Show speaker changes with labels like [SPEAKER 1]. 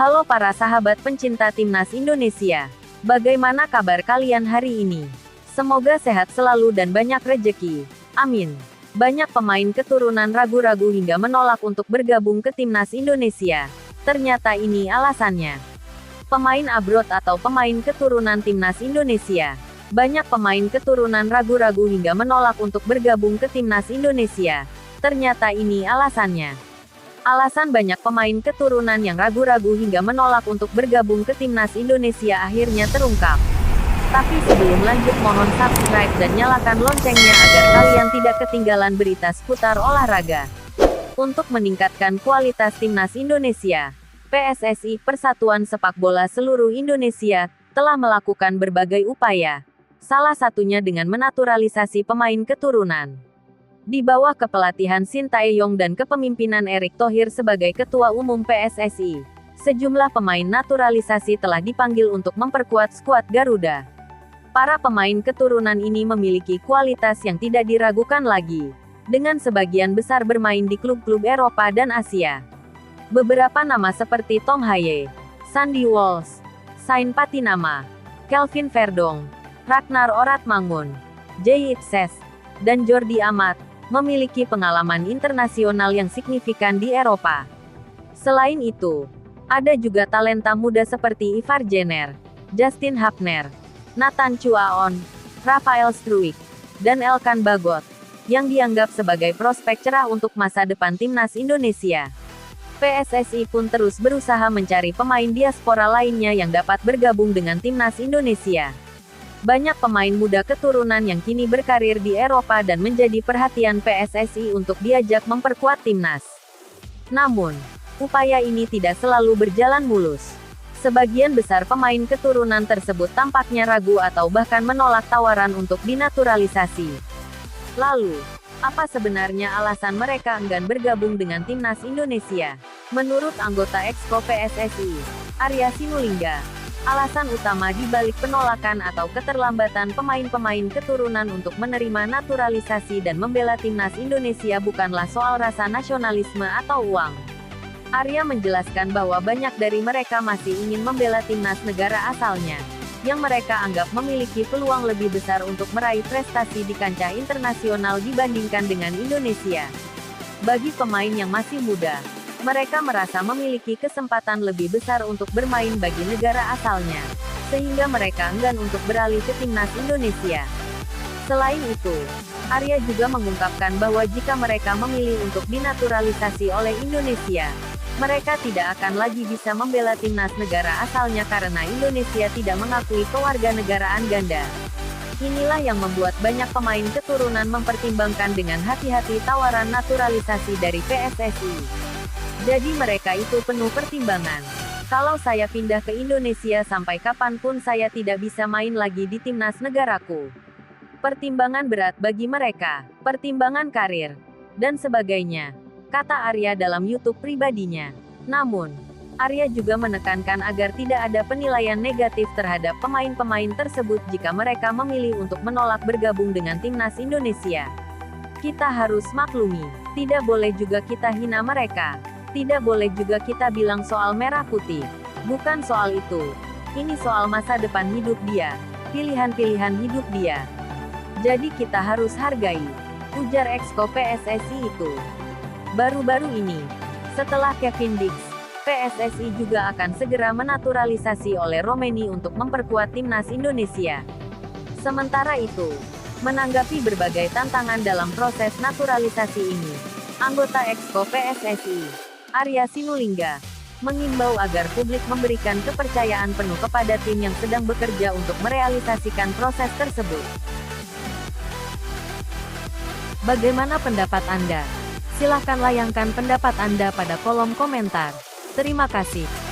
[SPEAKER 1] Halo para sahabat pencinta timnas Indonesia. Bagaimana kabar kalian hari ini? Semoga sehat selalu dan banyak rejeki. Amin. Banyak pemain keturunan ragu-ragu hingga menolak untuk bergabung ke timnas Indonesia. Ternyata ini alasannya. Pemain abroad atau pemain keturunan timnas Indonesia. Banyak pemain keturunan ragu-ragu hingga menolak untuk bergabung ke timnas Indonesia. Ternyata ini alasannya. Alasan banyak pemain keturunan yang ragu-ragu hingga menolak untuk bergabung ke timnas Indonesia akhirnya terungkap. Tapi sebelum lanjut mohon subscribe dan nyalakan loncengnya agar kalian tidak ketinggalan berita seputar olahraga. Untuk meningkatkan kualitas timnas Indonesia, PSSI Persatuan Sepak Bola Seluruh Indonesia telah melakukan berbagai upaya. Salah satunya dengan menaturalisasi pemain keturunan. Di bawah kepelatihan Sintayong dan kepemimpinan Erick Thohir sebagai Ketua Umum PSSI, sejumlah pemain naturalisasi telah dipanggil untuk memperkuat skuad Garuda. Para pemain keturunan ini memiliki kualitas yang tidak diragukan lagi, dengan sebagian besar bermain di klub-klub Eropa dan Asia. Beberapa nama seperti Tom Haye, Sandy Walsh, Sain Patinama, Kelvin Verdong, Ragnar Oratmangun, Jay Itses, dan Jordi Amat memiliki pengalaman internasional yang signifikan di Eropa. Selain itu, ada juga talenta muda seperti Ivar Jenner, Justin Hapner, Nathan Chuaon, Rafael Struijk, dan Elkan Bagot, yang dianggap sebagai prospek cerah untuk masa depan timnas Indonesia. PSSI pun terus berusaha mencari pemain diaspora lainnya yang dapat bergabung dengan timnas Indonesia. Banyak pemain muda keturunan yang kini berkarir di Eropa dan menjadi perhatian PSSI untuk diajak memperkuat timnas. Namun, upaya ini tidak selalu berjalan mulus. Sebagian besar pemain keturunan tersebut tampaknya ragu atau bahkan menolak tawaran untuk dinaturalisasi. Lalu, apa sebenarnya alasan mereka enggan bergabung dengan timnas Indonesia? Menurut anggota Exco PSSI, Arya Sinulinga, alasan utama di balik penolakan atau keterlambatan pemain-pemain keturunan untuk menerima naturalisasi dan membela timnas Indonesia bukanlah soal rasa nasionalisme atau uang. Arya menjelaskan bahwa banyak dari mereka masih ingin membela timnas negara asalnya, yang mereka anggap memiliki peluang lebih besar untuk meraih prestasi di kancah internasional dibandingkan dengan Indonesia. Bagi pemain yang masih muda, mereka merasa memiliki kesempatan lebih besar untuk bermain bagi negara asalnya, sehingga mereka enggan untuk beralih ke timnas Indonesia. Selain itu, Arya juga mengungkapkan bahwa jika mereka memilih untuk dinaturalisasi oleh Indonesia, mereka tidak akan lagi bisa membela timnas negara asalnya karena Indonesia tidak mengakui kewarganegaraan ganda. Inilah yang membuat banyak pemain keturunan mempertimbangkan dengan hati-hati tawaran naturalisasi dari PSSI. Jadi mereka itu penuh pertimbangan. Kalau saya pindah ke Indonesia sampai kapanpun saya tidak bisa main lagi di timnas negaraku. Pertimbangan berat bagi mereka, pertimbangan karir, dan sebagainya, kata Arya dalam YouTube pribadinya. Namun, Arya juga menekankan agar tidak ada penilaian negatif terhadap pemain-pemain tersebut jika mereka memilih untuk menolak bergabung dengan timnas Indonesia. Kita harus maklumi, tidak boleh juga kita hina mereka. Tidak boleh juga kita bilang soal merah putih. Bukan soal itu. Ini soal masa depan hidup dia, pilihan-pilihan hidup dia. Jadi kita harus hargai, ujar Exco PSSI itu. Baru-baru ini, setelah Kevin Dix, PSSI juga akan segera menaturalisasi oleh Romeni untuk memperkuat timnas Indonesia. Sementara itu, menanggapi berbagai tantangan dalam proses naturalisasi ini, anggota Exco PSSI, Arya Sinulinga, mengimbau agar publik memberikan kepercayaan penuh kepada tim yang sedang bekerja untuk merealisasikan proses tersebut. Bagaimana pendapat Anda? Silahkan layangkan pendapat Anda pada kolom komentar. Terima kasih.